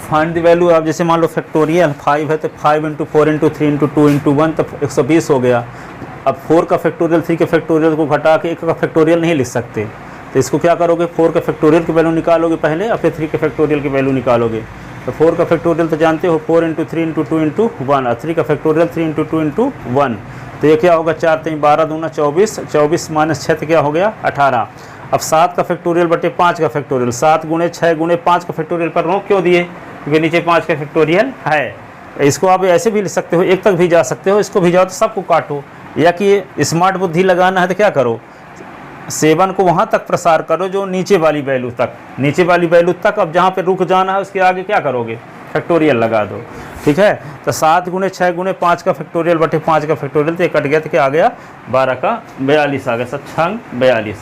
Find the value. आप जैसे मान लो फैक्टोरियल 5 है तो 5 × 4 × 3 × 2 × 1 तो 120 हो गया। अब 4 का फैक्टोरियल 3 के फैक्टोरियल को घटा के 1 का फैक्टोरियल नहीं लिख सकते, तो इसको क्या करोगे, 4 का फैक्टोरियल की वैल्यू निकालोगे पहले और फिर 3 के फैक्टोरियल की वैल्यू निकालोगे। तो 4 का फैक्टोरियल तो जानते हो 4 × 3 × 2 × 1 और 3 का फैक्टोरियल 3 × 2 × 1, तो ये क्या होगा 4 3 12 दूना 24, 24 - 6 क्या हो गया 18। अब 7 का फैक्टोरियल बटे 5 का फैक्टोरियल, 7 × 6 × 5 का फैक्टोरियल पर रोक क्यों दिए, क्योंकि नीचे 5 का फैक्टोरियल है। इसको आप ऐसे भी लिख सकते हो, 1 तक भी जा सकते हो, इसको भी जाओ तो सबको काटो, या कि स्मार्ट बुद्धि लगाना है तो क्या करो 7 को वहाँ तक प्रसार करो जो नीचे वाली वैल्यू तक, नीचे वाली वैल्यू तक। अब जहाँ पे रुक जाना है उसके आगे क्या करोगे फैक्टोरियल लगा दो, ठीक है। तो 7 × 6 × 5 का फैक्टोरियल बटे 5 का फैक्टोरियल, तो ये कट गया तो क्या आ गया 12 का 42 आ गया, 7 42।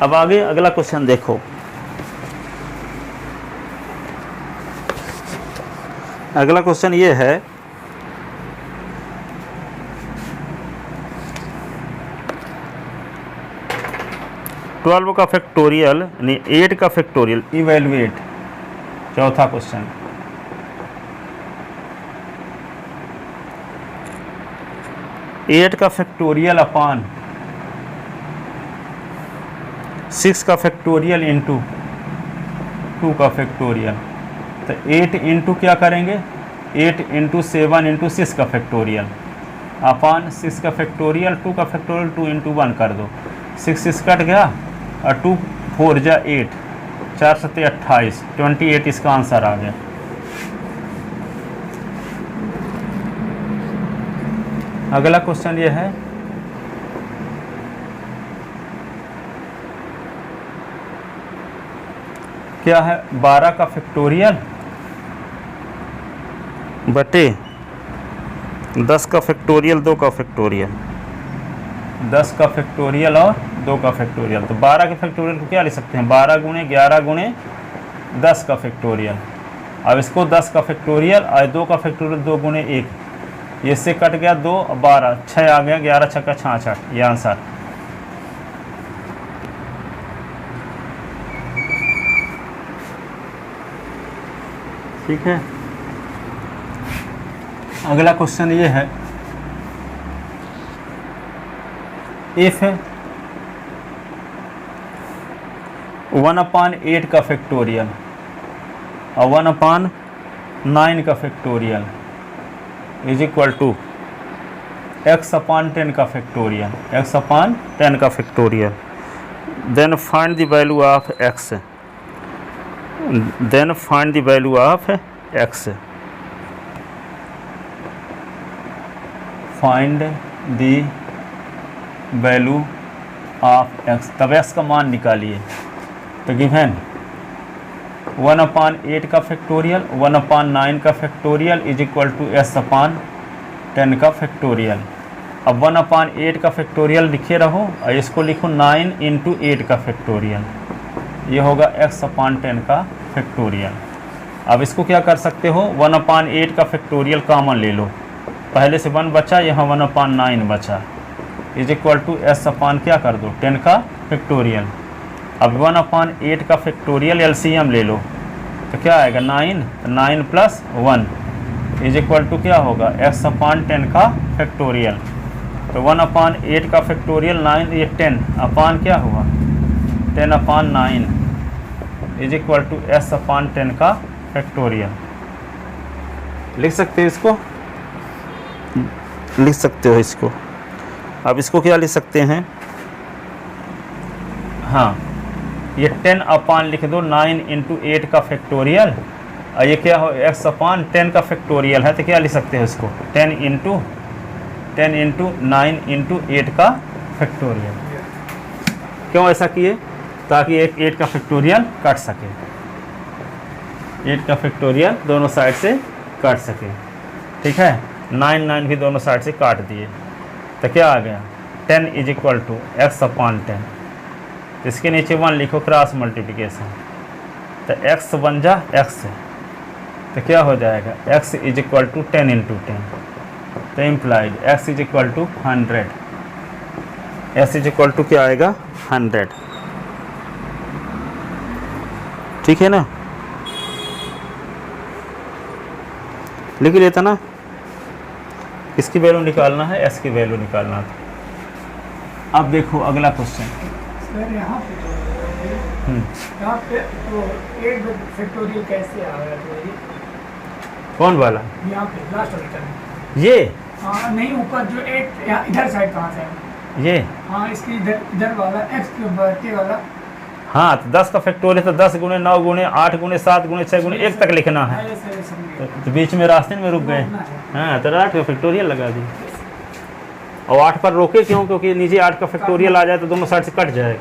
अब आगे अगला क्वेश्चन देखो, अगला क्वेश्चन ये है 12 का फैक्टोरियल यानी 8 का फैक्टोरियल इवेलुएट। चौथा क्वेश्चन, एट का फैक्टोरियल अपान 6 का फैक्टोरियल इंटू 2 का फैक्टोरियल। तो 8 इंटू क्या करेंगे 8 × 7 × 6 का फैक्टोरियल अपान 6 का फैक्टोरियल 2 का फैक्टोरियल 2 × 1 कर दो, 6 कट गया और 2 4 जा 8, 4 7 28, 28 इसका आंसर आ गया। अगला क्वेश्चन ये है क्या है 12 का फैक्टोरियल बटे 10 का फैक्टोरियल 2 का फैक्टोरियल, 10 का फैक्टोरियल और 2 का फैक्टोरियल। तो 12 के फैक्टोरियल को क्या लिख सकते हैं 12 × 11 × 10 का फैक्टोरियल। अब इसको 10 का फैक्टोरियल और 2 का फैक्टोरियल 2 × 1, ये से कट गया 2 12, 6 आ गया 11 6 का 66, ये आंसर। ठीक है। अगला क्वेश्चन ये है इफ 1/8 का फैक्टोरियल और 1/9 का factorial is equal to x/10 का फैक्टोरियल, x/10 का factorial, then find the value of x, then find the value of x, find the value of x, तब x का मान निकालिए। तो गिवन 1/8 का फैक्टोरियल 1/9 का factorial is equal to s/10 का फैक्टोरियल। अब 1/8 का फैक्टोरियल लिखे रहो और इसको लिखो 9 × 8 का फैक्टोरियल, ये होगा x/10 का फैक्टोरियल। अब इसको क्या कर सकते हो 1/8 का फैक्टोरियल कॉमन ले लो, पहले से 1 बचा, यहाँ 1/9 बचा, इज इक्वल टू s/ क्या कर दो 10 का फैक्टोरियल। अब 1/8 का फैक्टोरियल एलसीएम ले लो, तो क्या आएगा 9, 9 + 1 इज इक्वल टू क्या होगा x/10 का फैक्टोरियल। तो 1/8 का फैक्टोरियल 9, ये 10 अपान क्या हुआ 10/9 इज इक्वल टू s/10 का फैक्टोरियल। लिख सकते हो इसको, लिख सकते हो इसको। अब इसको क्या लिख सकते हैं, हाँ ये 10 अपान लिख दो 9 × 8 का फैक्टोरियल, और ये क्या हो x/10 का फैक्टोरियल है, तो क्या लिख सकते हैं इसको 10 × 9 × 8 का फैक्टोरियल। क्यों ऐसा किए, ताकि एक 8 का फैक्टोरियल काट सके, 8 का फैक्टोरियल दोनों साइड से काट सके, ठीक है। 9 9 भी दोनों साइड से काट दिए, तो क्या आ गया 10 इज इक्वल टू x/10, इसके नीचे 1 लिखो क्रॉस मल्टीप्लिकेशन, तो x बन जा x, तो क्या हो जाएगा x इज इक्वल टू 10 × 10, तो implied x is equal to 100, s is equal to क्या आएगा 100, ठीक है ना। लिख लेता ना, इसकी वैल्यू निकालना है, एस की वैल्यू निकालना था। अब देखो अगला क्वेश्चन। सर यहाँ पे तो 8 फैक्टोरियल कैसे आ रहा है? तो ये कौन वाला? यहाँ पे लास्ट वाला टर्म। ये हाँ नहीं, ऊपर जो 8 यहाँ इधर साइड कहाँ से है? ये हाँ इसकी इधर इधर वाला एक्स के वाला। हाँ, तो 10 का फैक्टोरियल तो 10 गुणे 9 गुणे 8 गुणे 7 गुणे 6 गुणे 1 तक लिखना है। तो बीच में रास्ते में रुक गए। हाँ, तो 8 का फैक्टोरियल लगा दी। और 8 पर रोके क्यों? क्योंकि नीचे 8 का फैक्टोरियल आ जाए तो दोनों साइड से कट जाएगा।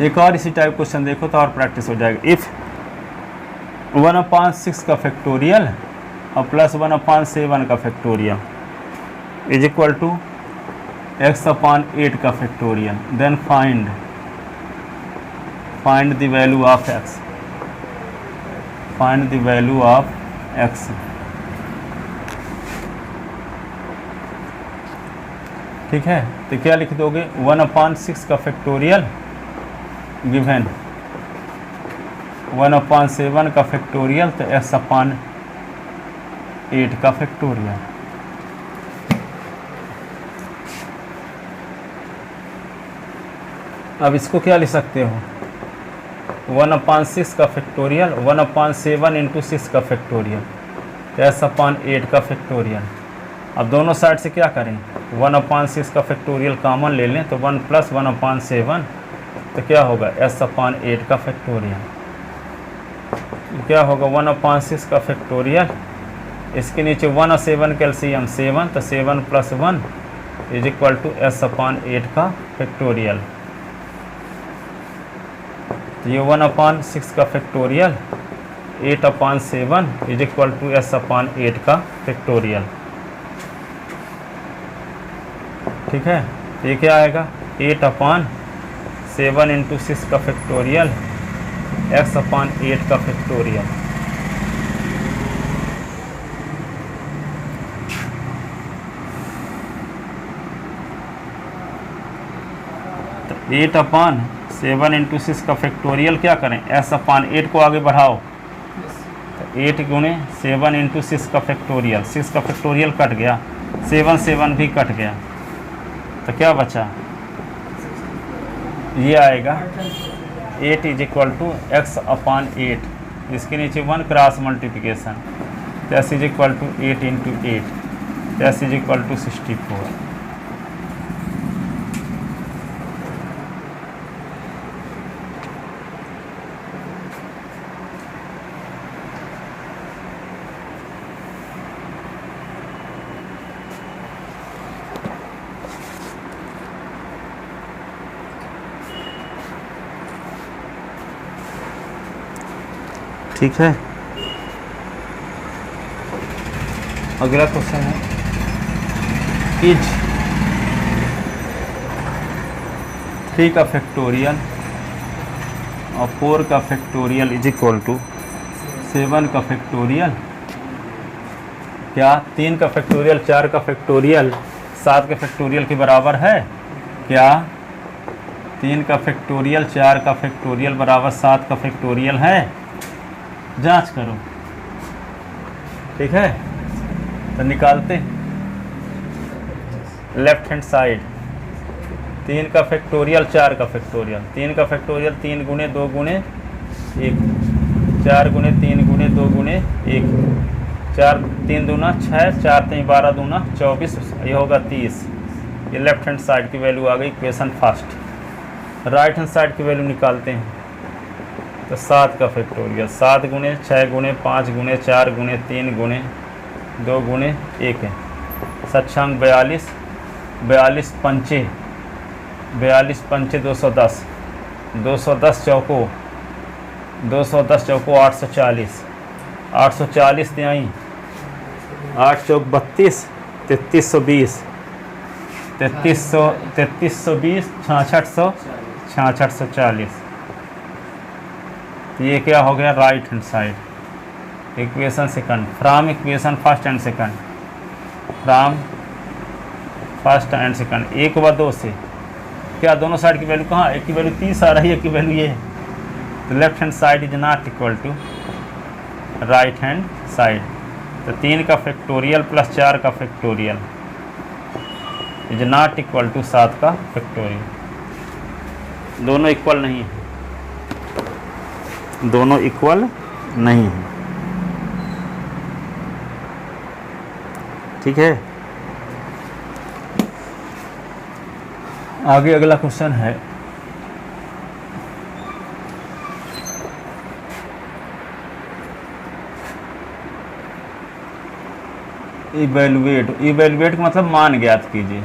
एक और इसी टाइप क्वेश्चन देखो तो और प्रैक्टिस हो जाएगी। इफ 1/6 का फैक्टोरियल और प्लस 1/7 का factorial is equal to x/8 का factorial, then find the value of x, find the value of x। ठीक है, तो क्या लिख दोगे? 1/6 का फैक्टोरियल गिवन 1/7 का फैक्टोरियल, तो x/8 का फैक्टोरियल। अब इसको क्या लिख सकते हो? 1/6 का फैक्टोरियल 1/7 इंटू 6 का फैक्टोरियल, तो x/8 का फैक्टोरियल। अब दोनों साइड से क्या करें? 1/6 का फैक्टोरियल कॉमन ले लें, तो 1 + 1/7, तो क्या होगा? x/8 का फैक्टोरियल। क्या होगा? 1/6 का फैक्टोरियल, इसके नीचे 1 और 7 कैल्शियम 7, तो 7 + 1 इज इक्वल टू x/8 का फैक्टोरियल। तो ये 1/6 का factorial 8/7 is equal to x/8 का फैक्टोरियल। ठीक है, तो ये क्या आएगा? 8/7 इंटू 6 का फैक्टोरियल x/8 का फैक्टोरियल। तो 8/7 इंटू 6 का फैक्टोरियल क्या करें? x/8 को आगे बढ़ाओ, तो 8 गुणे 7 इंटू 6 का फैक्टोरियल, 6 का फैक्टोरियल कट गया, 7 भी कट गया, तो क्या बचा? ये आएगा 8 इज इक्वल टू x/8, इसके नीचे 1 क्रॉस मल्टीप्लिकेशन, तो s is equal to 8 into 8, तो s इज इक्वल टू 64। ठीक है, अगला क्वेश्चन है इज 3 का फैक्टोरियल और 4 का फैक्टोरियल इज इक्वल टू 7 का फैक्टोरियल। क्या 3 का फैक्टोरियल 4 का फैक्टोरियल 7 के फैक्टोरियल के बराबर है? क्या 3 का फैक्टोरियल 4 का फैक्टोरियल बराबर 7 का फैक्टोरियल है? जांच करो। ठीक है, तो निकालते लेफ्ट हैंड साइड 3 का फैक्टोरियल 4 का फैक्टोरियल, 3 का फैक्टोरियल 3 गुणे 2 गुणे 1, 4 गुणे 3 गुणे 2 गुणे 1, 4 3 दूना 6, 4 3 12 दूना 24, ये होगा 30। ये लेफ्ट हैंड साइड की वैल्यू आ गई equation first. Right hand side की वैल्यू निकालते हैं, तो 7 का फैक्टोरियल 7 गुणे 6 गुणे 5 गुणे 4 गुणे 3 गुणे 2 गुणे 1 है, 7 42, 42 पंचे 210, 210 चौको 840, 840 त्याई 8 चौक 32, 3320, 3320 6640। ये क्या हो गया? Right hand side equation second from equation first and second, from first and second 1 व 2 से क्या दोनों साइड की वैल्यू कहाँ, एक की वैल्यू 30 आ रही है, एक की वैल्यू ये है, तो left hand side is not equal to right hand side. तो 3 का फैक्टोरियल प्लस 4 का factorial is not equal to 7 का फैक्टोरियल। दोनों इक्वल नहीं है, दोनों इक्वल नहीं है। ठीक है, आगे अगला क्वेश्चन है इवेलुएट। इवेलुएट का मतलब मान ज्ञात कीजिए,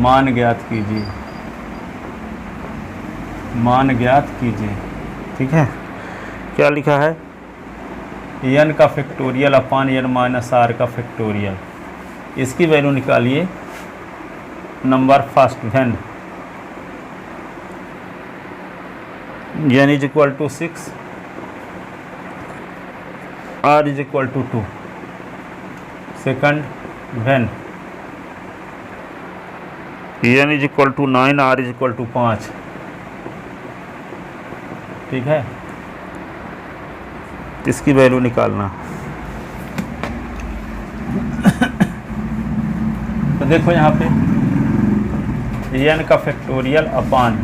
मान ज्ञात कीजिए, मान ज्ञात कीजिए। ठीक है, क्या लिखा है, n का factorial upon n minus r का फैक्टोरियल। इसकी वैल्यू निकालिए number first when n is equal to 6, r is equal to 2। Second when n is equal to 9, r is equal to 5। ठीक है, इसकी वैल्यू निकालना। तो देखो यहाँ पे n का factorial upon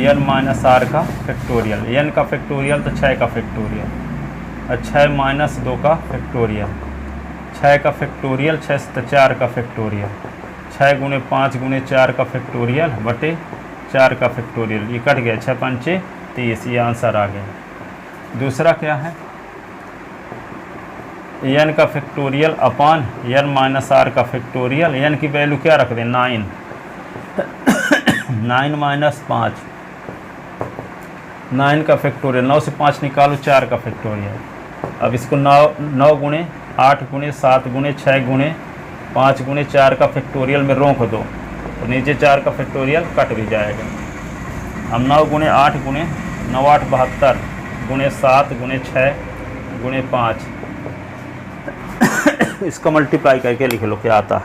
n minus r का फैक्टोरियल। n का फैक्टोरियल तो 6 का फैक्टोरियल, और 6 माइनस 2 का फैक्टोरियल, 6 का फैक्टोरियल 6 से 4 का फैक्टोरियल, 6 गुणे 5 गुणे 4 का फैक्टोरियल बटे 4 का फैक्टोरियल। ये कट गया, 6 पंचे 30, ये आंसर आ गया। दूसरा क्या है, n का factorial upon n minus r का फैक्टोरियल। n की वैल्यू क्या रख दें, 9, 9 माइनस 5, 9 का फैक्टोरियल, 9 से 5 निकालो 4 का फैक्टोरियल। अब इसको 9 गुणे 8 गुणे 7 गुणे 6 गुणे 5 गुणे 4 का फैक्टोरियल में रोक दो, तो नीचे 4 का फैक्टोरियल कट भी जाएगा। हम 9 गुणे 8 गुणे 9 8 72 गुणे 7 गुणे 6 गुणे 5, इसका मल्टीप्लाई करके लिख लो क्या आता है,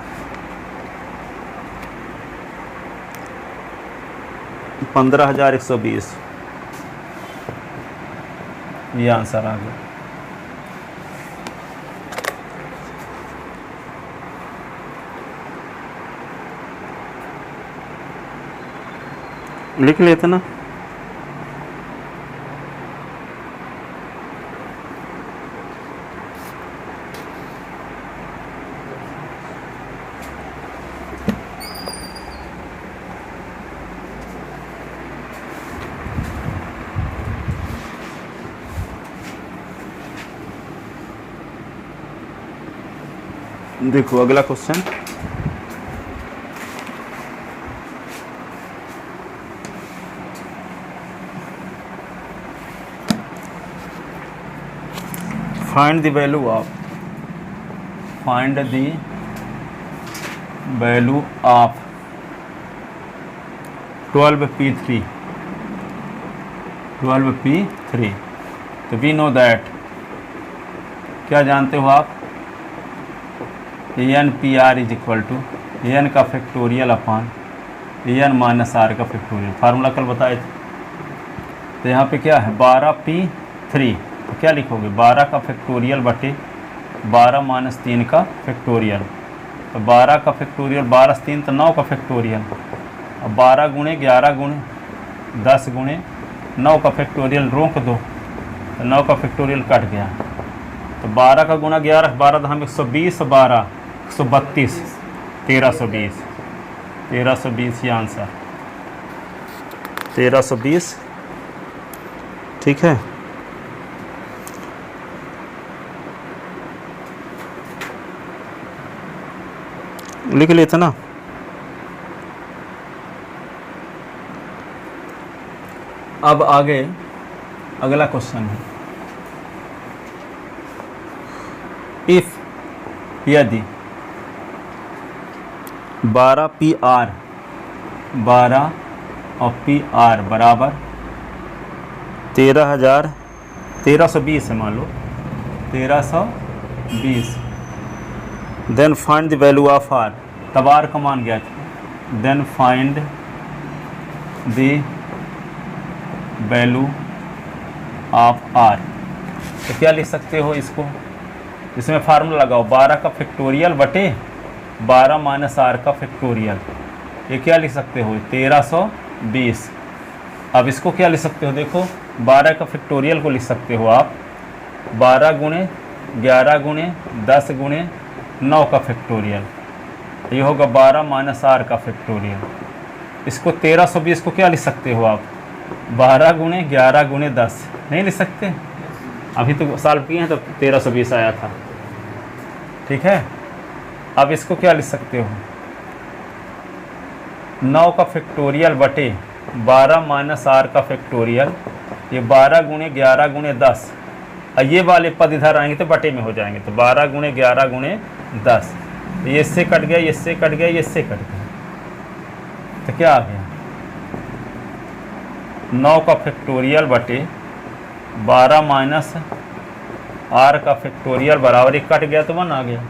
15,120। ये आंसर आ गया। लिख लेते ना, देखो अगला question, find the value of 12p3, 12p3। तो we know that, क्या जानते हो आप, n P R is equal to n का factorial upon n minus r का फैक्टोरियल। फार्मूला कल बताए थे। तो यहाँ पे क्या है, 12p3, तो क्या लिखोगे, 12 का फैक्टोरियल बटे 12 माइनस 3 का फैक्टोरियल। तो 12 का फैक्टोरियल 12 से 3 तो 9 का फैक्टोरियल। अब 12 गुणे 11 गुणे 10 गुणे 9 का फैक्टोरियल रोक दो, तो 9 का फैक्टोरियल कट गया। तो 12 का गुणा 11, 12 हम 120, 12 132, 1320, 1320 ये आंसर, 1320। ठीक है, लिख लेते ना। अब आगे अगला क्वेश्चन है, इफ यदि 12PR 12 और PR बराबर 1320 है, मान लो 1320, then find the value of R। तब आर का मान ज्ञात, then find the value of R. तो क्या लिख सकते हो इसको, इसमें फार्मूला लगाओ 12 का फैक्टोरियल बटे 12 माइनस आर का फैक्टोरियल, ये क्या लिख सकते हो 1320। अब इसको क्या लिख सकते हो, देखो 12 का फैक्टोरियल को लिख सकते हो आप 12 गुणे 11 गुणे 10 गुणे 9 का फैक्टोरियल, ये होगा 12 माइनस आर का फैक्टोरियल। इसको 1320 को क्या लिख सकते हो आप 12 गुणे 11 गुणे 10, नहीं लिख सकते, अभी तो सॉल्व किए हैं तो 1320 आया था, ठीक है। अब इसको क्या लिख सकते हो 9 का फैक्टोरियल बटे 12 माइनस आर का फैक्टोरियल, ये 12 गुणे 11 गुणे 10, और ये वाले पद इधर आएंगे तो बटे में हो जाएंगे, तो 12 गुणे 11 गुणे 10, ये इससे कट गया, ये इससे कट गया, ये इससे कट गया, तो क्या आ गया 9 का फैक्टोरियल बटे 12 माइनस आर का फैक्टोरियल बराबर, एक कट गया तो 1 आ गया,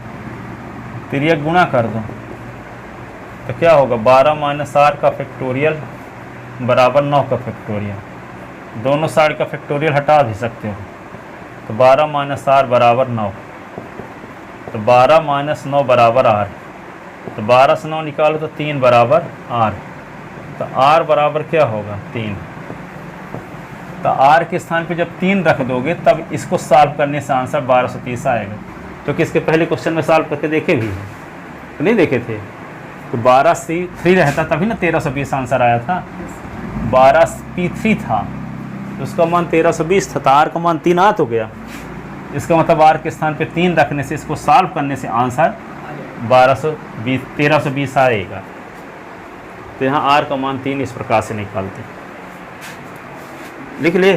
फिर ये गुणा कर दो तो क्या होगा 12 माइनस आर का फैक्टोरियल बराबर 9 का फैक्टोरियल, दोनों साइड का फैक्टोरियल हटा भी सकते हो, तो 12 माइनस आर बराबर 9, तो 12 माइनस 9 बराबर आर, तो 12 से 9 निकालो तो 3 बराबर आर, तो आर बराबर क्या होगा 3। तो आर के स्थान पे जब 3 रख दोगे तब इसको सॉल्व करने से आंसर 1230 आएगा, क्योंकि इसके पहले क्वेश्चन में सॉल्व करके देखे भी हैं, तो नहीं देखे थे, तो 12C3 रहता तभी ना 1320 आंसर आया था, 12P3 था तो उसका मान 1320 था, तो आर का मान 3 आ तो गया, इसका मतलब आर के स्थान पे 3 रखने से इसको सॉल्व करने से आंसर 1320 आएगा। तो यहाँ आर का मान 3 इस प्रकार से निकालते, लिख ले।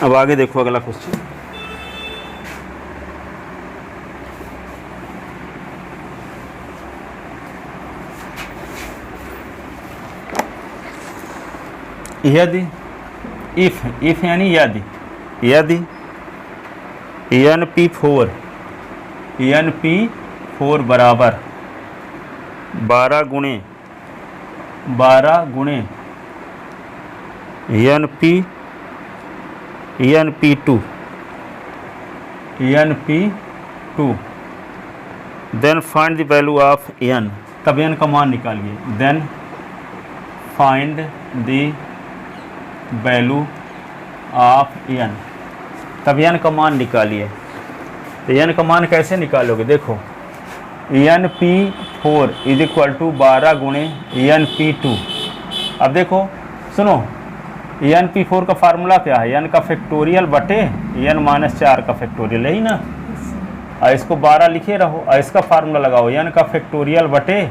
अब आगे देखो अगला क्वेश्चन, यदि इफ यानी यदि NP4 बराबर 12 गुणे NP2 then find the value of n, तब n का मान निकालिए, then find the value of n, तब n का मान निकालिए। तो n का मान कैसे निकालोगे, देखो NP4 इज इक्वल टू 12 गुणे NP2। अब देखो सुनो, NP4 का फार्मूला क्या है, n का फैक्टोरियल बटे n माइनस 4 का फैक्टोरियल, यही ना, और इसको 12 लिखे रहो, और इसका फार्मूला लगाओ n का फैक्टोरियल बटे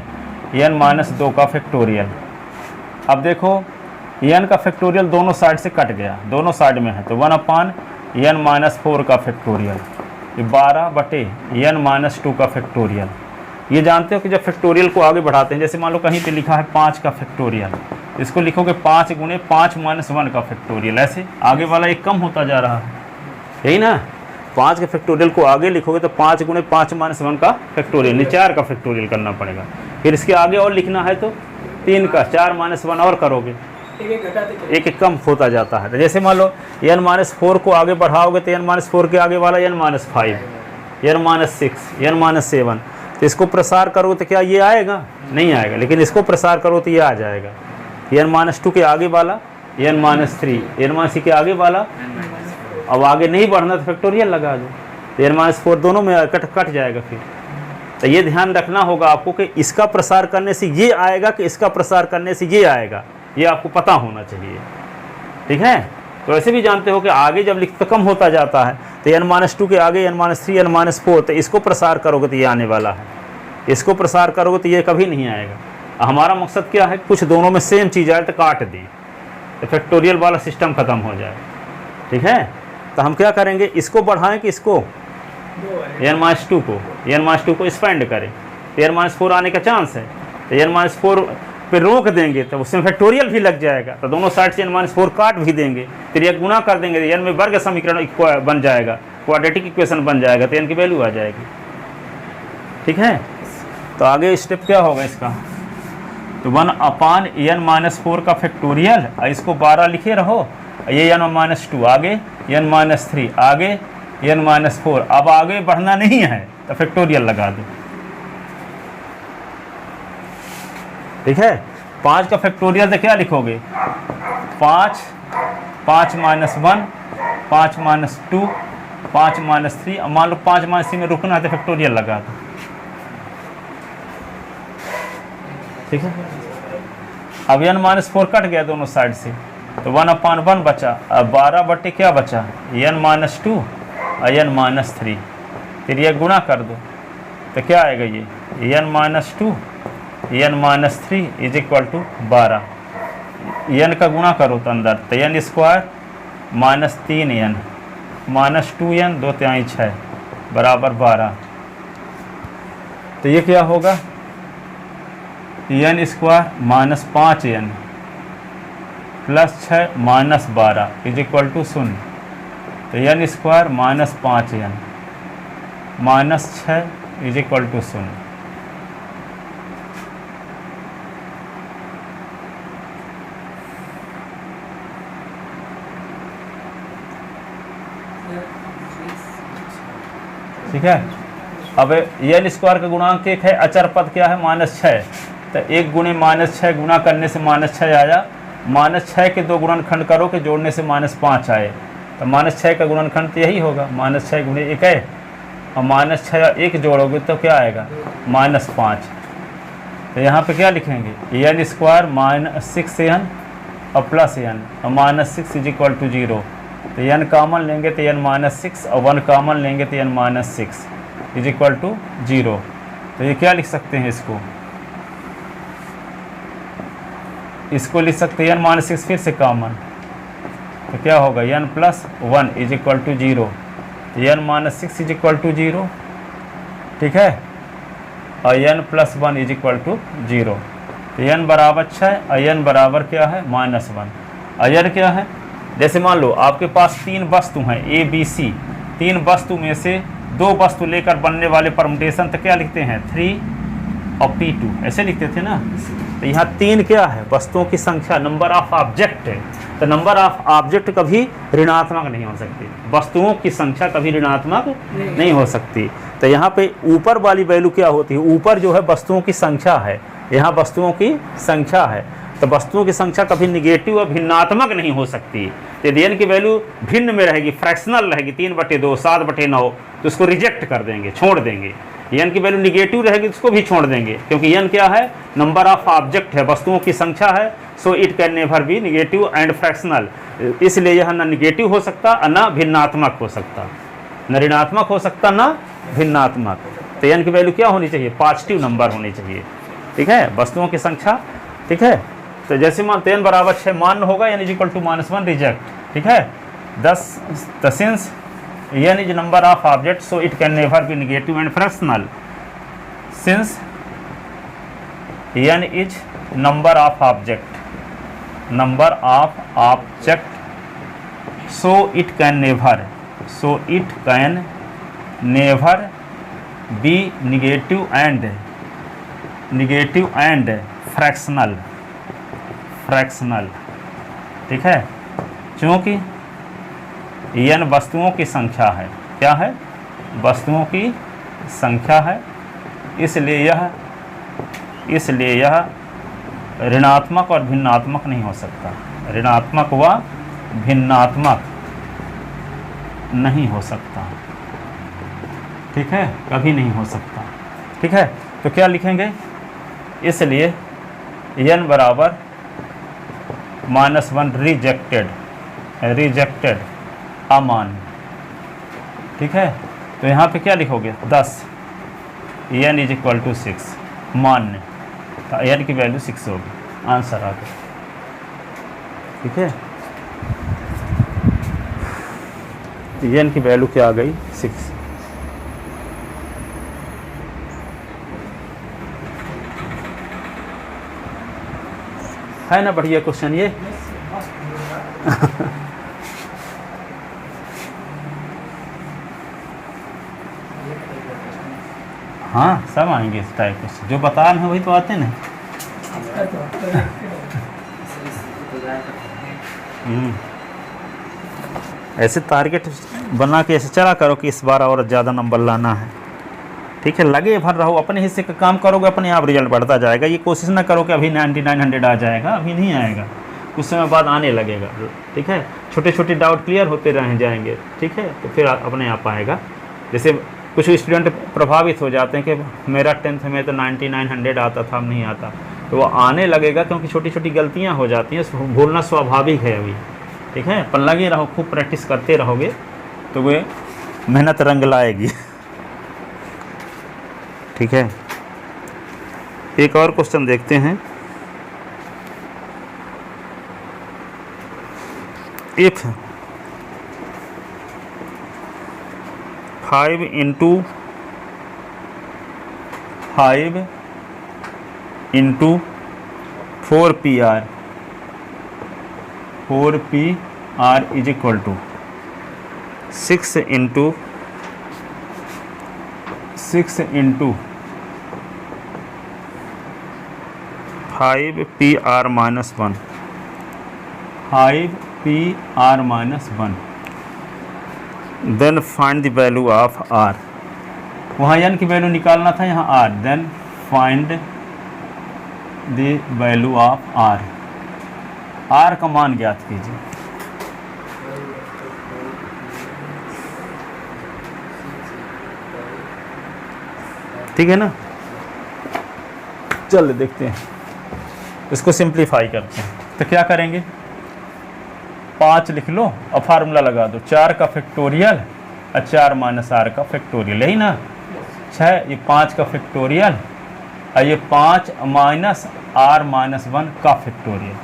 n माइनस 2 का फैक्टोरियल। अब देखो n का फैक्टोरियल दोनों साइड से कट गया, दोनों साइड में है, तो 1/n माइनस 4 का फैक्टोरियल, ये 12 बटे n माइनस 2 का फैक्टोरियल। ये जानते हो कि जब फैक्टोरियल को आगे बढ़ाते हैं, जैसे मान लो कहीं पे लिखा है 5 का फैक्टोरियल, इसको लिखोगे 5 गुणे 5 माइनस 1 का फैक्टोरियल, ऐसे आगे वाला एक कम होता जा रहा है, यही ना। 5 के फैक्टोरियल को आगे लिखोगे तो 5 गुणे 5 माइनस 1 का फैक्टोरियल, 4 का फैक्टोरियल करना पड़ेगा, फिर इसके आगे और लिखना है तो 3 का 4 माइनस 1 और करोगे, एक एक कम होता जाता है। जैसे मान लो n माइनस 4 को आगे बढ़ाओगे तो n माइनस 4 के आगे वाला n minus 5, n minus 6, n minus 7, तो इसको प्रसार करो तो क्या ये आएगा, नहीं आएगा, लेकिन इसको प्रसार करो तो ये आ जाएगा। n माइनस 2 के आगे वाला n माइनस 3, n माइनस के आगे वाला, अब आगे नहीं बढ़ना तो फैक्टोरियल लगा दो, तो n माइनस 4 दोनों में कट जाएगा फिर। तो ये ध्यान रखना होगा आपको कि इसका प्रसार करने से ये आएगा कि इसका प्रसार करने से ये आएगा, ये आपको पता होना चाहिए, ठीक है। तो ऐसे भी जानते हो कि आगे जब लिखते तो कम होता जाता है, तो n माइनस 2 के आगे n माइनस 3, n माइनस 4, तो इसको प्रसार करोगे तो ये आने वाला है, इसको प्रसार करोगे तो ये कभी नहीं आएगा। हमारा मकसद क्या है, कुछ दोनों में सेम चीज़ आए तो काट दी, तो फैक्टोरियल वाला सिस्टम ख़त्म हो जाए, ठीक है। तो हम क्या करेंगे, इसको बढ़ाएं कि इसको n माइनस 2 को एक्सपेंड करें, तो n माइनस 4 आने का चांस है, तो n माइनस 4 पे रोक देंगे तो उसमें फैक्टोरियल भी लग जाएगा, तो दोनों साइड से n माइनस 4 काट भी देंगे, फिर एक गुना कर देंगे, n में वर्ग समीकरण बन जाएगा, क्वाड्रेटिक इक्वेशन बन जाएगा, तो n की वैल्यू आ जाएगी। ठीक है, तो आगे स्टेप क्या होगा इसका, तो 1/n-4 का फैक्टोरियल, इसको 12 लिखे रहो, ये n-2 आगे, n-3 आगे, n-4, अब आगे बढ़ना नहीं है तो फैक्टोरियल लगा दो। ठीक है, 5 का फैक्टोरियल तो क्या लिखोगे, 5 -1 5 -2 5 -3, अब मान लो 5 -3 में रुकना है तो फैक्टोरियल लगा दो। ठीक है, अब n-4 कट गया दोनों साइड से, तो 1/1 बचा, अब 12 बटे क्या बचा, n-2 और n-3, फिर ये गुणा कर दो तो क्या आएगा, ये n-2 n-3 is equal to 12, n का गुणा करो तो अंदर, तो n स्क्वायर -3n -2n 2 3 6 बराबर 12, तो ये क्या होगा, n square -5n +6 -12 is equal to 0, तो n square -5n -6 is equal to 0। ठीक है, अब n स्क्वायर का गुणांक 1 है, अचर पद क्या है, -6, तो 1 गुणे -6 गुणा करने से -6 आया, -6 के 2 गुणनखंड करो कि जोड़ने से -5 आए, तो -6 का गुणनखंड तो यही होगा, -6 गुणे 1 है, और -6 और 1 जोड़ोगे तो क्या आएगा, -5, तो यहाँ पे क्या लिखेंगे, n स्क्वायर -6n और +n और -6 इज इक्वल टू 0, तो n कॉमन लेंगे तो n-6 और 1 कॉमन लेंगे तो n-6 इज इक्वल टू 0, तो ये क्या लिख सकते हैं, इसको लिख सकते हैं n-6 फिर से कॉमन, तो क्या होगा, n+1 is equal to 0, n-6 is equal to 0। ठीक है, और n+1 इज इक्वल टू 0, तो n बराबर 6 और n बराबर क्या है, -1, और n क्या है, जैसे मान लो आपके पास 3 वस्तु हैं A B C, 3 वस्तु में से 2 वस्तु लेकर बनने वाले परमुटेशन तो क्या लिखते हैं, 3 और P2 ऐसे लिखते थे ना, तो यहाँ 3 क्या है, वस्तुओं की संख्या, नंबर ऑफ ऑब्जेक्ट है, तो नंबर ऑफ ऑब्जेक्ट कभी ऋणात्मक नहीं हो सकती, वस्तुओं की संख्या कभी ऋणात्मक नहीं हो सकती। तो यहाँ पे ऊपर वाली वैल्यू क्या होती है, ऊपर जो है वस्तुओं की संख्या है, यहाँ वस्तुओं की संख्या है, तो वस्तुओं की संख्या कभी निगेटिव और भिन्नात्मक नहीं हो सकती। यदि n की वैल्यू भिन्न में रहेगी, फ्रैक्शनल रहेगी, 3/2 7/9, तो उसको रिजेक्ट कर देंगे, छोड़ देंगे। n की वैल्यू निगेटिव रहेगी तो उसको भी छोड़ देंगे, क्योंकि n क्या है, नंबर ऑफ ऑब्जेक्ट है, वस्तुओं की संख्या है, सो it can never B negative and fractional, इसलिए यह न निगेटिव हो सकता और न भिन्नात्मक हो सकता, न ऋणात्मक हो सकता न भिन्नात्मक। तो n की वैल्यू क्या होनी चाहिए, पॉजिटिव नंबर होनी चाहिए। ठीक है, वस्तुओं की संख्या। ठीक है, तो जैसे मान n बराबर 6 मान्य होगा, n is equal to -1 reject. ठीक है, 10 since n is number of object so it can never be negative and fractional, since n is number of object so it can never be negative and fractional. ठीक है, क्योंकि n वस्तुओं की संख्या है, क्या है, वस्तुओं की संख्या है, इसलिए यह ऋणात्मक और भिन्नात्मक नहीं हो सकता, ऋणात्मक व भिन्नात्मक नहीं हो सकता। ठीक है, कभी नहीं हो सकता। ठीक है, तो क्या लिखेंगे, इसलिए n बराबर -1 रिजेक्टेड अमान्य। ठीक है, तो यहाँ पे क्या लिखोगे, 10 n इज इक्वल टू 6 मान्य, तो n की वैल्यू 6 होगी, आंसर आ गया। ठीक है, n की वैल्यू क्या आ गई, 6। है ना बढ़िया क्वेश्चन ये। हाँ सब आएंगे इस टाइप के, जो बता रहे हैं वही तो आते हैं ना। इसका तो हफ्ता देखते रहो। ऐसे टारगेट बना के ऐसे चला करो कि इस बार और ज़्यादा नंबर लाना है, ठीक है। लगे भर रहो, अपने हिस्से का काम करोगे, अपने आप रिजल्ट बढ़ता जाएगा। ये कोशिश ना करो कि अभी 9900 आ जाएगा, अभी नहीं आएगा, कुछ समय बाद आने लगेगा, ठीक है। छोटे छोटे डाउट क्लियर होते रह जाएंगे, ठीक है, तो फिर अपने आप आएगा। जैसे कुछ स्टूडेंट प्रभावित हो जाते हैं कि मेरा 10th में तो 9900 आता था, अब नहीं आता, तो वो आने लगेगा, क्योंकि छोटी छोटी गलतियाँ हो जाती हैं, भूलना स्वाभाविक है अभी, ठीक है। पर लगे रहो, खूब प्रैक्टिस करते रहोगे तो वे मेहनत रंग लाएगी, ठीक है। एक और क्वेश्चन देखते हैं। If 5 into 5 into 4PR is equal to 6 into 5PR minus 1, 5PR minus 1, then find the value of R। वहाँ n की वैल्यू निकालना था, यहाँ R, then find the value of R। R का मान ज्ञात कीजिए। ठीक है ना, चल देखते हैं, इसको सिंप्लीफाई करते हैं। तो क्या करेंगे, 5 लिख लो और फार्मूला लगा दो, 4 का फैक्टोरियल और 4 माइनस आर का फैक्टोरियल, यही ना। 6, ये 5 का फैक्टोरियल और ये 5 माइनस आर माइनस 1 का फैक्टोरियल,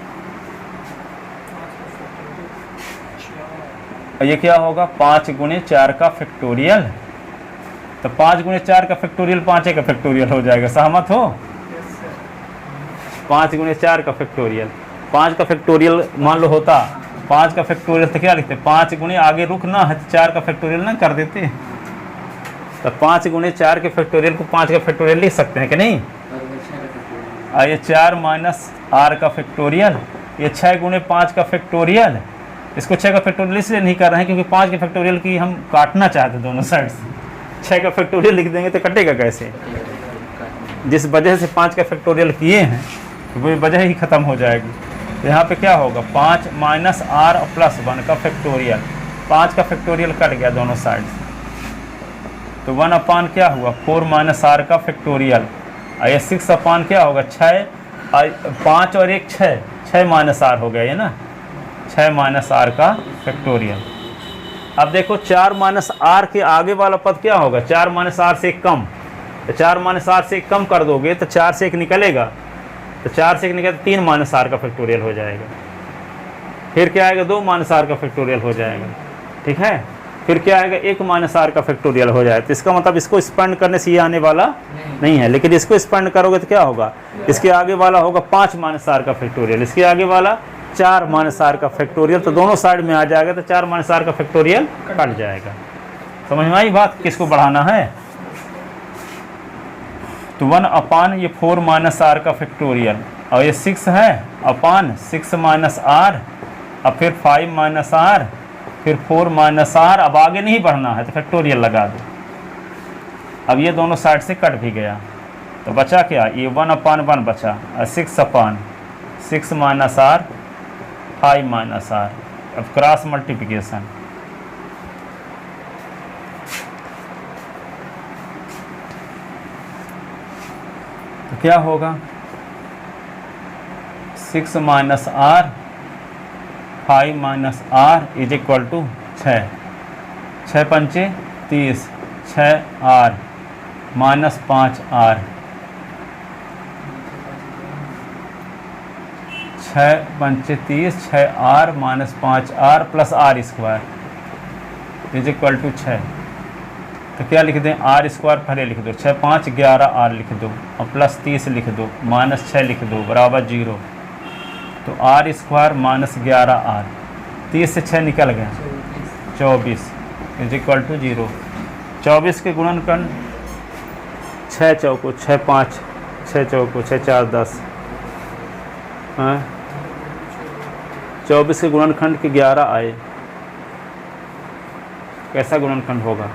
और ये क्या होगा, 5 गुणे 4 का फैक्टोरियल। तो 5 गुणे 4 का फैक्टोरियल 5 का फैक्टोरियल हो जाएगा, सहमत हो। 5 गुणे 4 का फैक्टोरियल, 5 का फैक्टोरियल मान लो होता 5 का फैक्टोरियल, तो क्या लिखते, 5 गुणे आगे रुकना है तो 4 का फैक्टोरियल ना कर देते। तो 5 गुणे 4 के फैक्टोरियल को 5 का फैक्टोरियल लिख सकते हैं कि नहीं। और ये 4 माइनस आर का फैक्टोरियल, ये 6 गुणे 5 का फैक्टोरियल। इसको 6 का फैक्टोरियल इसलिए नहीं कर रहे हैं क्योंकि 5 के फैक्टोरियल की हम काटना चाहते दोनों साइड से। 6 का फैक्टोरियल लिख देंगे तो कटेगा कैसे, जिस वजह से 5 का फैक्टोरियल किए हैं तो वो वजह ही ख़त्म हो जाएगी। तो यहाँ पे क्या होगा, 5 माइनस आर प्लस 1 का फैक्टोरियल, 5 का फैक्टोरियल कट गया दोनों साइड से, तो 1 अपान क्या हुआ, 4 माइनस आर का फैक्टोरियल। और ये 6 अपान क्या होगा, 6, 5 और 1 6 माइनस आर हो गया ये ना, 6 माइनस आर का फैक्टोरियल। अब देखो 4 माइनस आर के आगे वाला पद क्या होगा, 4 माइनस आर से 1 कम, तो 4 माइनस आर से 1 कम कर दोगे तो 4 से 1 निकलेगा, तो 4 से 1 निकले तो 3 माइनस आर का फैक्टोरियल हो जाएगा। फिर क्या आएगा, 2 माइनस आर का फैक्टोरियल हो जाएगा, ठीक है। फिर क्या आएगा, 1 माइनस आर का फैक्टोरियल हो जाएगा। तो इसका मतलब इसको स्पेंड करने से ये आने वाला नहीं है, लेकिन इसको स्पेंड करोगे तो क्या होगा, इसके आगे वाला होगा 5 माइनस आर का फैक्टोरियल, इसके आगे वाला 4 माइनस आर का फैक्टोरियल, तो दोनों साइड में आ जाएगा, तो 4 माइनस आर का फैक्टोरियल कट जाएगा। समझ में आई बात, किसको बढ़ाना है। तो 1 अपान ये 4 माइनस आर का फैक्टोरियल, और ये 6 है अपान 6 माइनस आर, अब फिर 5 माइनस आर, फिर 4 माइनस आर। अब आगे नहीं बढ़ना है तो फैक्टोरियल लगा दो। अब ये दोनों साइड से कट भी गया, तो बचा क्या, ये 1 अपान 1 बचा, और 6 upon 6 minus R 5 minus R. अब क्रॉस मल्टीप्लिकेशन, तो क्या होगा, 6 minus R 5 minus R is equal to 6, 6 पंचे 30, 6 आर माइनस 5 आर, 6 पंचे 30, 6 R minus 5 R plus R square is equal to 6। तो क्या लिख दें, आर स्क्वायर पहले लिख दो, 6 5 11 आर लिख दो, और प्लस 30 लिख दो, माइनस 6 लिख दो, बराबर 0। तो आर स्क्वायर माइनस 11 आर, 30 से 6 निकल गया 24 इज इक्वल टू 0। 24 के गुणनखंड 6 चौको 6 5, 6 चौको 6 4 10, 24 के गुणनखंड के 11 आए, कैसा गुणनखंड होगा?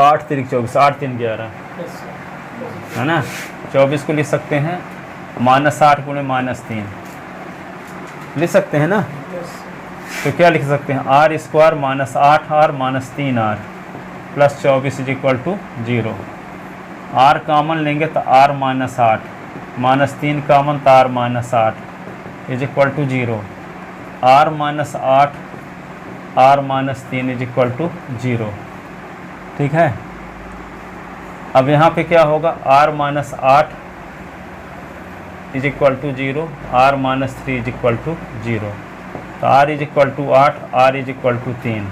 8 3 24, 8 3 11 है ना। 24 को लिख सकते हैं -8 गुणे -3 लिख सकते हैं ना। तो क्या लिख सकते हैं? r² -8r -3r plus 24 = 0। r common लेंगे तो r -8 -3 कॉमन तो r -8 = 0। r -8 r -3 = 0। ठीक है। अब यहाँ पे क्या होगा? r -8 = 0, r -3 = 0। तो r = 8, r = 3।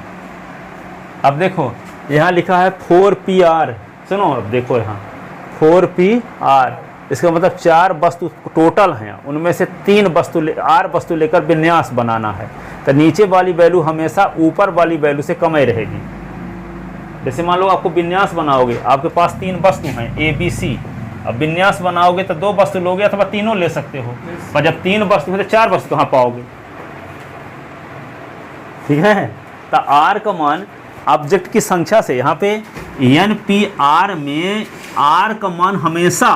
अब देखो यहाँ लिखा है 4pr, सुनो अब देखो यहाँ 4pr, इसका मतलब 4 वस्तु टोटल हैं, उनमें से 3 वस्तु r वस्तु लेकर विन्यास बनाना है। तो नीचे वाली वैल्यू हमेशा ऊपर वाली वैल्यू से कम ही रहेगी। जैसे मान लो आपको विन्यास बनाओगे, आपके पास 3 वस्तु हैं A B C, अब विन्यास बनाओगे तो 2 वस्तु लोगे अथवा तीनों ले सकते हो, पर जब 3 वस्तु हैं तो 4 वस्तु कहाँ पाओगे? ठीक है। तो r का मान ऑब्जेक्ट की संख्या से, यहाँ पे NPR में r का मान हमेशा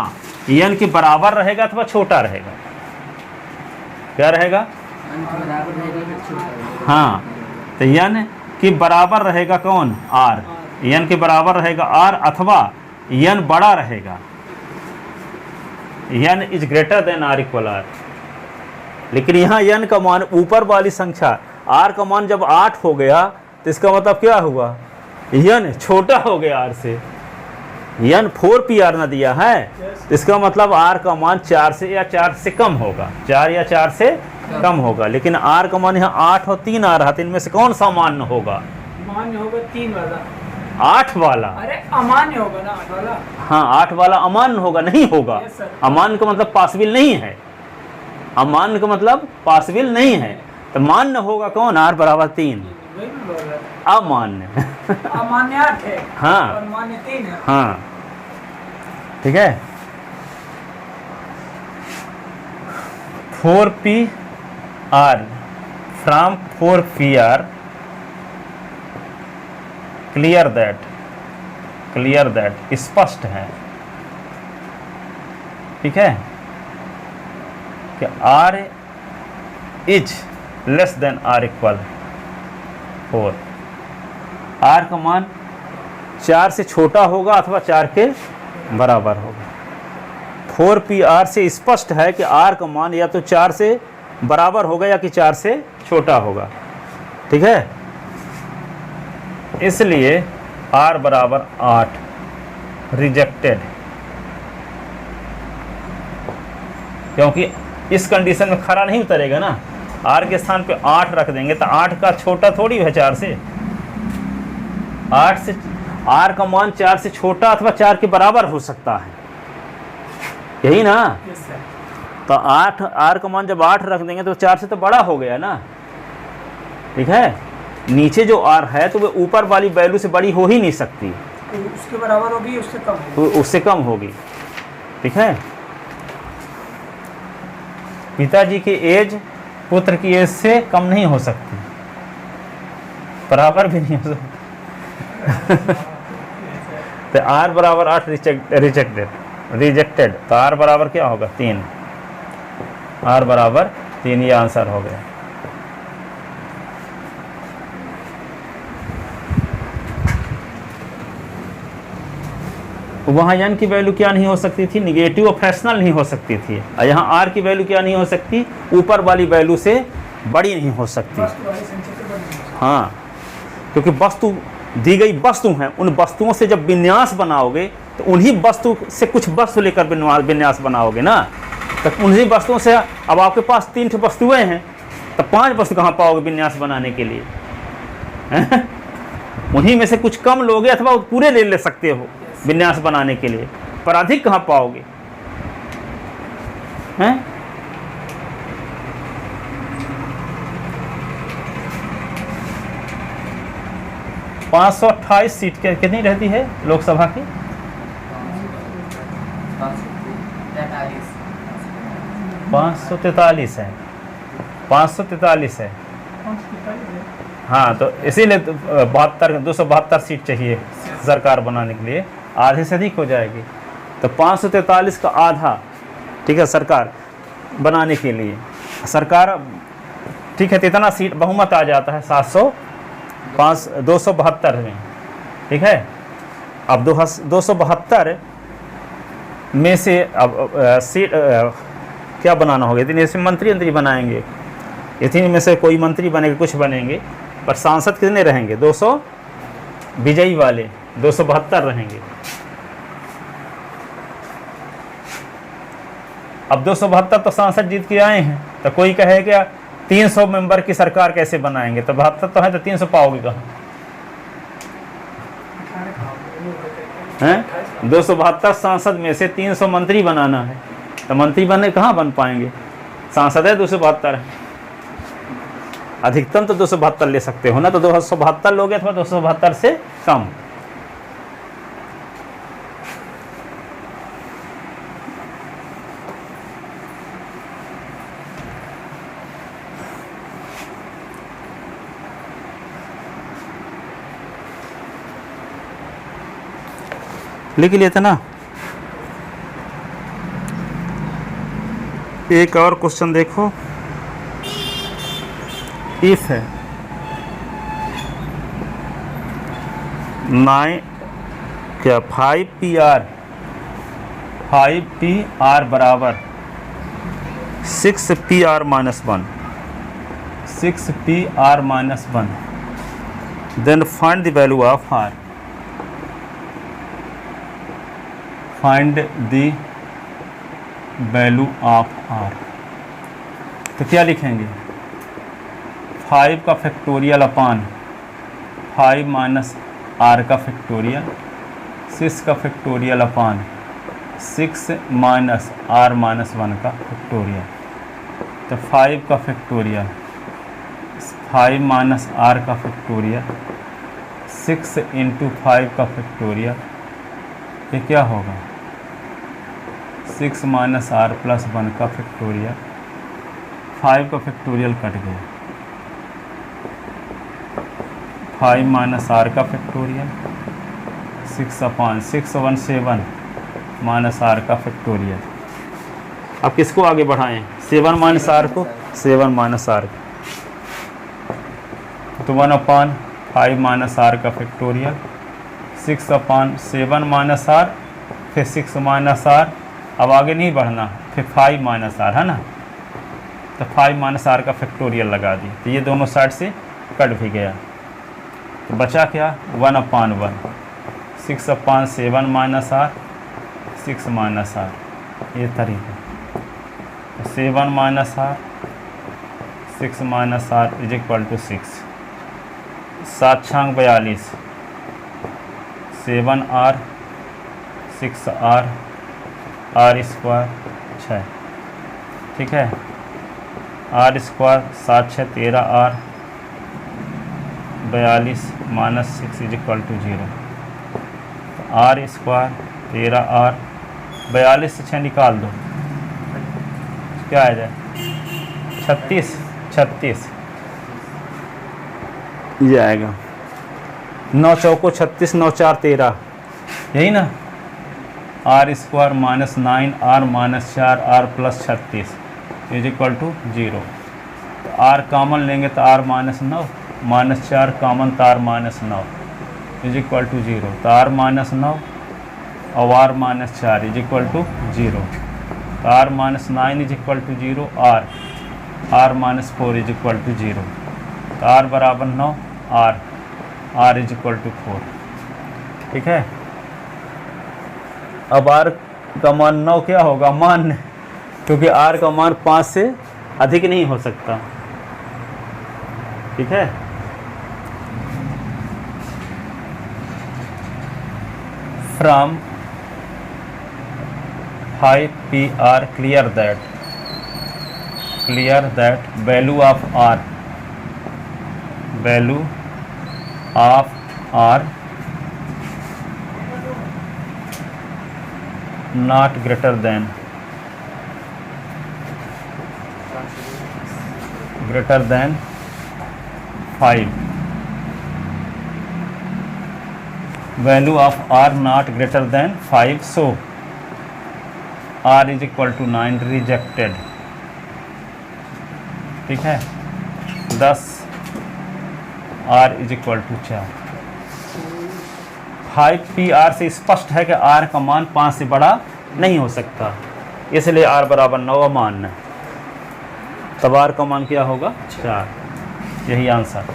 n के बराबर रहेगा अथवा छोटा रहेगा। क्या रहेगा? हाँ, तो n के बराबर रहेगा कौन? r। n के बराबर रहेगा r अथवा n बड़ा रहेगा, n is greater than r = r। लेकिन यहाँ n का मान ऊपर वाली संख्या r का मान जब 8 हो गया तो इसका मतलब क्या हुआ? n छोटा हो गया r से। n 4pr ना दिया है, तो इसका मतलब r का मान 4 से या 4 से कम होगा, 4 या 4 से कम होगा। लेकिन r का मान यहाँ 8 और 3 आ रहा था, इनमें से कौन सा मान्य होगा? मान्य होगा 3 वाला। 8 वाला? अरे अमान्य होगा ना 8 वाला। हाँ, 8 वाला अमान्य होगा, नहीं होगा। अमान्य का मतलब पॉसिबल नहीं है, अमान्य का मतलब पॉसिबल नहीं है। तो मान्य होगा कौन? r = 3। अमान्य अमान्य 8 है, हाँ, और मान्य 3 है। हाँ, ठीक है। 4pr from 4pr, clear that स्पष्ट है। ठीक है कि r is less than r = 4। r का मान 4 से छोटा होगा अथवा 4 के बराबर होगा। 4pr से स्पष्ट है कि r का मान या तो 4 से बराबर होगा या कि 4 से छोटा होगा। ठीक है, इसलिए r = 8 रिजेक्टेड, क्योंकि इस कंडीशन में खरा नहीं उतरेगा ना। r के स्थान पे 8 रख देंगे तो 8 का छोटा थोड़ी है 4 से। 8 से r का मान 4 से छोटा अथवा 4 के बराबर हो सकता है, यही ना। तो 8 r का मान जब 8 रख देंगे तो 4 से तो बड़ा हो गया ना। ठीक है, नीचे जो r है तो वो ऊपर वाली वैल्यू से बड़ी हो ही नहीं सकती, तो उसके बराबर होगी, उससे कम होगी। तो उससे कम होगी। ठीक है, पिताजी की एज पुत्र की एज से कम नहीं हो सकती, बराबर भी नहीं हो सकती। तो r = 8 रिजेक्टेड, तो r बराबर क्या होगा? 3। r = 3, ये आंसर हो गया। वहाँ n की वैल्यू क्या नहीं हो सकती थी? निगेटिव और फ्रैक्शनल नहीं हो सकती थी। और यहाँ r की वैल्यू क्या नहीं हो सकती? ऊपर वाली वैल्यू से बड़ी नहीं हो सकती। हाँ, क्योंकि वस्तु दी गई वस्तु हैं, उन वस्तुओं से जब विन्यास बनाओगे तो उन्हीं वस्तु से कुछ वस्तु लेकर विन्यास बनाओगे ना। तो उन्हीं वस्तुओं से, अब आपके पास 3 वस्तुएं हैं तो 5 वस्तु कहाँ पाओगे विन्यास बनाने के लिए? उन्हीं में से कुछ कम लोगे अथवा पूरे ले सकते हो विन्यास बनाने के लिए, पर अधिक कहाँ पाओगे? हैं? 528 सीट के कितनी रहती है लोकसभा की? 543 है, 543 है। हाँ, तो इसीलिए 272 सीट चाहिए सरकार बनाने के लिए, आधे से अधिक हो जाएगी। तो 543 का आधा, ठीक है, सरकार बनाने के लिए सरकार, ठीक है, तो इतना सीट बहुमत आ जाता है 272 में, ठीक है। अब 272 में से अब सीट क्या बनाना होगा? इतने से मंत्री बनाएंगे, इतने में से कोई मंत्री बनेंगे, कुछ बनेंगे, पर सांसद कितने रहेंगे? 200 विजयी वाले 272 रहेंगे। अब 272 तो सांसद जीत के आए हैं, तो कोई कहे क्या 300 मेंबर की सरकार कैसे बनाएंगे? तो 72 तो है, तो 300 पाओगे कहाँ? हैं? 272 सांसद में से 300 मंत्री बनाना है, तो मंत्री बने कहाँ बन पाएंगे? सांसद है 272 है, अधिकतम तो 272 ले सकते हो ना, तो 272 लोगे अथवा 272 से कम। लिख लिए थे ना। एक और क्वेश्चन देखो, इफ है 5PR बराबर 6PR minus 1, 6PR minus 1, then find the value of R, find the value of R। तो क्या लिखेंगे? 5 का फैक्टोरियल अपान 5 माइनस R का फैक्टोरियल, 6 का factorial upon 6 minus R minus 1 का फैक्टोरियल। तो 5 का फैक्टोरियल 5 माइनस R का फैक्टोरियल 6 इंटू 5 का फैक्टोरियल, ये क्या होगा? 6 माइनस R प्लस 1 का फैक्टोरियल। 5 का फैक्टोरियल कट गया, 5 माइनस R का फैक्टोरियल 6 अपान 6 1 7 माइनस R का फैक्टोरियल। अब किसको आगे बढ़ाएं? 7 माइनस R को, 7 माइनस R, तो 1 अपान 5 माइनस R का फैक्टोरियल, 6 अपान 7 माइनस R, फिर 6 माइनस R, अब आगे नहीं बढ़ना, फिर 5 माइनस R है ना, तो 5 माइनस R का फैक्टोरियल लगा दी, तो ये दोनों साइड से कट भी गया, तो बचा क्या? 1 upon 1, 6 upon 7 minus R, 6 minus R, ये तरीका। 7 minus R, 6 minus R is equal to 6, 7 छांग 42, 7R 6R R स्क्वायर 6, ठीक है। R square 7 6 13R 42 minus 6 is equal to 0, R square 13R 42 से 6 निकाल दो, क्या आ जाए? 36 ये आएगा। 9 चौको 36, 9 4 13, यही ना। R square minus 9R minus 4R plus 36 is equal to 0, तो R कॉमन लेंगे तो R माइनस 9, माइनस 4 कॉमन तो R minus 9 is equal to 0, तो R माइनस 9 और R minus 4 is equal to 0, तो R minus 9 is equal to 0, R minus 4 is equal to 0, तो R बराबर 9, R is equal to 4, ठीक है। अब R का मान 9 क्या होगा? मान्य, क्योंकि R का मान 5 से अधिक नहीं हो सकता, ठीक है। From 5PR clear that value of R are not greater than 5, value of R not greater than 5, so R is equal to 9, rejected. ठीक है, 10 R is equal to 4। 5 P R से स्पष्ट है कि आर का मान 5 से बड़ा नहीं हो सकता, इसलिए आर बराबर 9 मानना। तब आर का मान क्या होगा? 4। यही आंसर,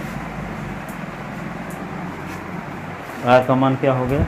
आर का मान क्या हो गया?